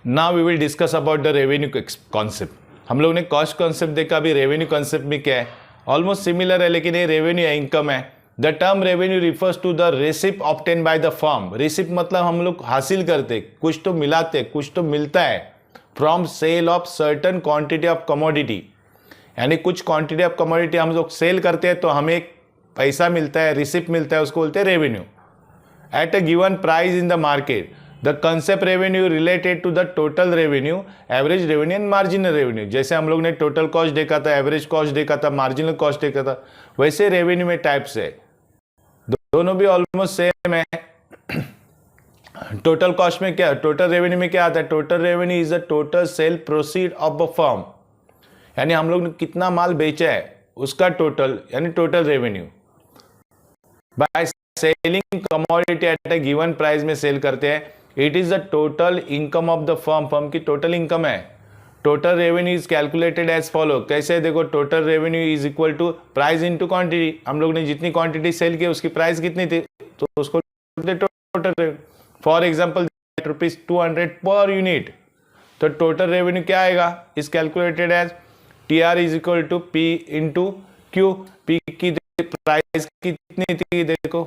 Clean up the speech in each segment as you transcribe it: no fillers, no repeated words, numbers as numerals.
Now we will discuss about the revenue concept. हम लोग ने कॉस्ट कॉन्सेप्ट देखा, अभी रेवेन्यू कॉन्सेप्ट में क्या है, ऑलमोस्ट सिमिलर है, लेकिन ये रेवेन्यू है, इनकम है। The term revenue refers to the receipt obtain by the firm. Receipt मतलब हम लोग हासिल करते, कुछ तो मिलाते, कुछ तो मिलता है from sale of certain quantity of commodity, यानी कुछ क्वांटिटी ऑफ कमोडिटी हम लोग सेल करते हैं तो हमें पैसा मिलता है, रिसिप्ट मिलता है, उसको बोलते हैं revenue. At a given price in the market, the concept revenue related to the total revenue, average revenue and marginal revenue. जैसे हम लोग ने टोटल कॉस्ट देखा था, एवरेज कॉस्ट देखा था, मार्जिनल कॉस्ट देखा था, वैसे रेवेन्यू में टाइप्स है, दोनों भी ऑलमोस्ट सेम है। टोटल कॉस्ट में क्या, टोटल रेवेन्यू में क्या आता है? Total revenue is the total sale proceed of a firm, यानी हम लोग ने कितना माल बेचा है उसका टोटल, यानी total revenue. By selling commodity at a given price में सेल करते हैं। It is the total income of the firm, firm की टोटल इनकम है। Total revenue is calculated as follow, कैसे? देखो, total revenue is equal to price into quantity. हम लोग ने जितनी क्वांटिटी सेल की उसकी प्राइस कितनी थी तो उसको total. For example ₹200 per unit, तो टोटल रेवेन्यू क्या आएगा? Is calculated as TR is equal to P into Q। P की प्राइस कितनी थी देखो,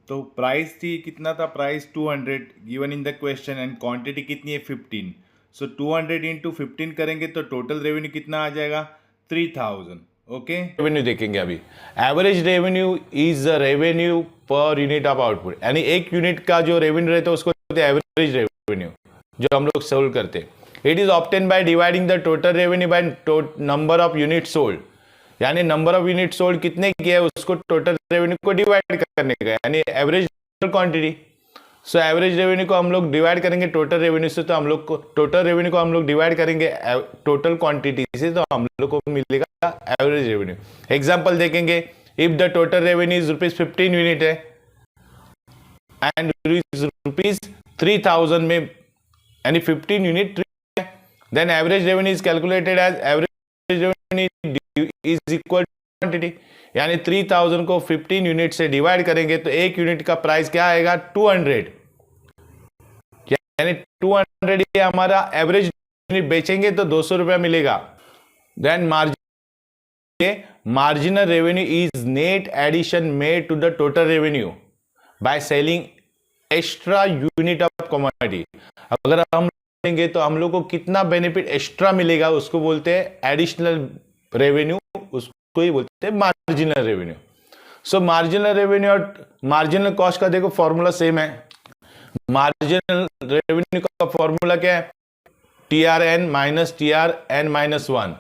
तो प्राइस थी, कितना था price? 200 given in the question, and quantity कितनी है? 15। सो 200 इंटू 15 करेंगे तो टोटल रेवेन्यू कितना आ जाएगा? 3000। ओके, रेवेन्यू देखेंगे अभी। Average revenue is the revenue per unit of output, यानी एक यूनिट का जो रेवेन्यू रहता है उसको एवरेज रेवेन्यू, जो हम लोग सोल्व करते हैं। It is obtain by dividing the total revenue by number of unit sold, यानी नंबर ऑफ यूनिट सोल्ड कितने किया है उसको टोटल रेवेन्यू को डिवाइड करने का, यानी average quantity. So average revenue को हम लोग डिवाइड करेंगे टोटल रेवेन्यू से, तो हम लोग को टोटल रेवेन्यू को हम लोग डिवाइड करेंगे टोटल क्वांटिटी से, तो हम लोग को मिलेगा एवरेज रेवेन्यू। एग्जांपल देखेंगे, if the total revenue is ₹15 unit है एंड ₹3000 में, यानी 15 unit, then average revenue is calculated as average revenue is equal to quantity, यानी 3000 को 15 यूनिट से डिवाइड करेंगे तो एक यूनिट का प्राइस क्या आएगा? 200, यानी 200 ये हमारा एवरेज यूनिट बेचेंगे तो 200 रुपया मिलेगा। Then marginal revenue is net addition made to the total revenue by selling extra unit of commodity. अगर हम लेंगे तो हम लोग को कितना बेनिफिट एक्स्ट्रा मिलेगा उसको बोलते हैं एडिशनल रेवेन्यू, उसको ही बोलते हैं मार्जिनल रेवेन्यू। सो मार्जिनल रेवेन्यू और मार्जिनल कॉस्ट का देखो फॉर्मूला सेम है। मार्जिनल रेवेन्यू का फॉर्मूला क्या है? TRN माइनस TRN-1,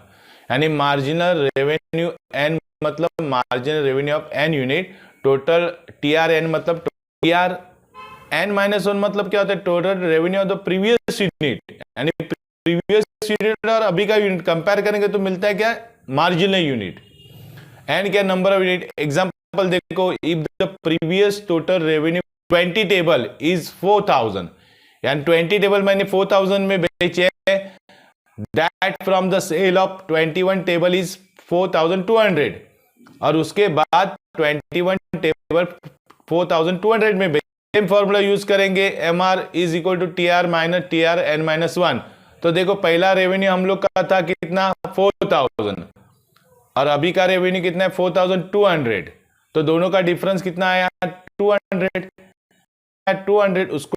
यानी मार्जिनल रेवेन्यू N मतलब marginal revenue of N unit, total TRN मतलब TRN-1 मतलब क्या होता है? Total revenue of the previous unit, यानी प्रीवियस यूनिट और अभी का यूनिट कंपेयर करेंगे तो मिलता है क्या? Marginal unit. एंड क्या? Number of unit. एग्जांपल देखो, if the previous total revenue 20 table is 4000, यानी 20 टेबल मैंने 4000 में बेचे, that from the sale of 21 table is 4200, और उसके बाद 21 टेबल 4200 में सेम फॉर्मूला यूज करेंगे, MR is equal to TR minus TRN-1। तो देखो, पहला रेवेन्यू हम लोग का था कितना? 4000, और अभी का रेवेन्यू कितना है? 4200। तो दोनों का डिफरेंस कितना आया? 200। उसको